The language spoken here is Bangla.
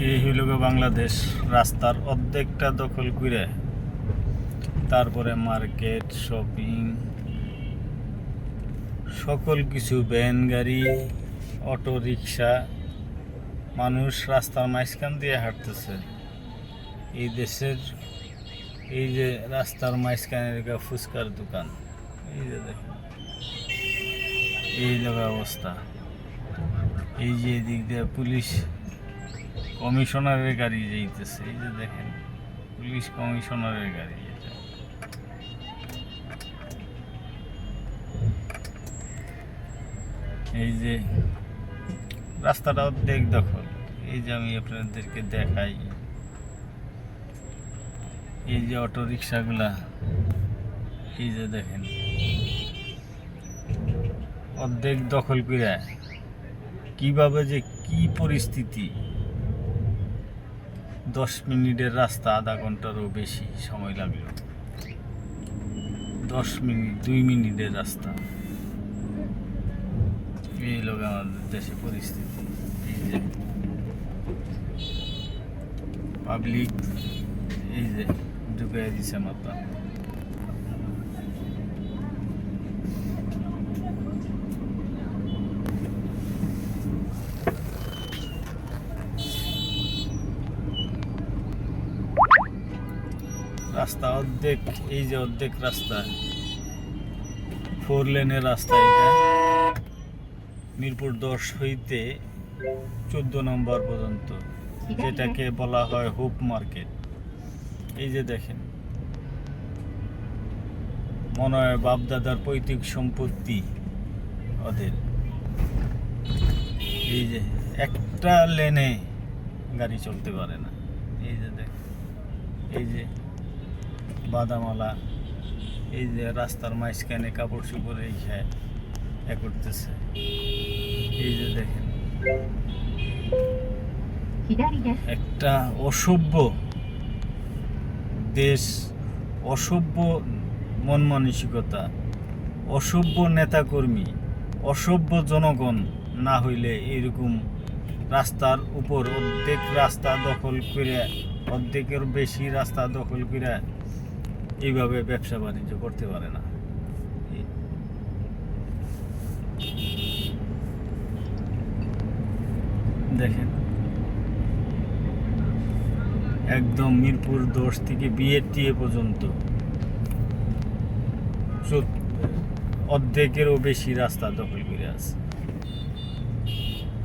এই হইল বাংলাদেশ। রাস্তার অর্ধেকটা দখল করে তারপরে মার্কেট, শপিং, সকল কিছু, ভ্যান গাড়ি, অটো রিক্সা, মানুষ রাস্তার মাঝখান দিয়ে হাঁটতেছে। এই দেশের এই যে রাস্তার মাঝখানের ফুচকার দোকান, এই যে দেখেন এই লগা অবস্থা। এই যে এদিক দিয়ে পুলিশ কমিশনারের গাড়ি যাইতেছে, এই যে দেখেন পুলিশ কমিশনারের গাড়ি। এই যে রাস্তাটা অর্ধেক দখল। এই যে আমি আপনাদেরকে দেখাই, এই যে অটো রিক্সাগুলা, এই যে দেখেন অর্ধেক দখল করে কিভাবে যে কি পরিস্থিতি। 10 মিনিটের রাস্তা আধা ঘন্টারও বেশি সময় লাগলো। 10 মিনিট 2 মিনিটের রাস্তা। এই লোক আমাদের দেশে পরিস্থিতি। এই যে পাবলিক এই যে ঢুকে দিছে মাথা। রাস্তা অর্ধেক, এই যে অর্ধেক রাস্তা, 4 লেনের রাস্তা। এটা মিরপুর 10 হইতে 14 নম্বর পর্যন্ত, যেটাকে বলা হয় হোপ মার্কেট। এই যে দেখেন, মনে হয় বাপদাদার পৈতৃক সম্পত্তি ওদের। এই যে একটা লেনে গাড়ি চলতে পারে না। এই যে দেখেন, এই যে বাদামালা, এই যে রাস্তার মাঝখানে কাপড় চোপড় রেখে করতেছে। এই যে দেখেন একটা অসভ্য দেশ, অসভ্য মন মানসিকতা, অসভ্য নেতাকর্মী, অসভ্য জনগণ না হইলে এরকম রাস্তার উপর অর্ধেক রাস্তা দখল করে, অর্ধেকের বেশি রাস্তা দখল করে এইভাবে ব্যবসা বাণিজ্য করতে পারে না। দেখেন একদম মিরপুর 10 থেকে বিএটিএ পর্যন্ত অর্ধেকেরও বেশি রাস্তা দখল করে আছে।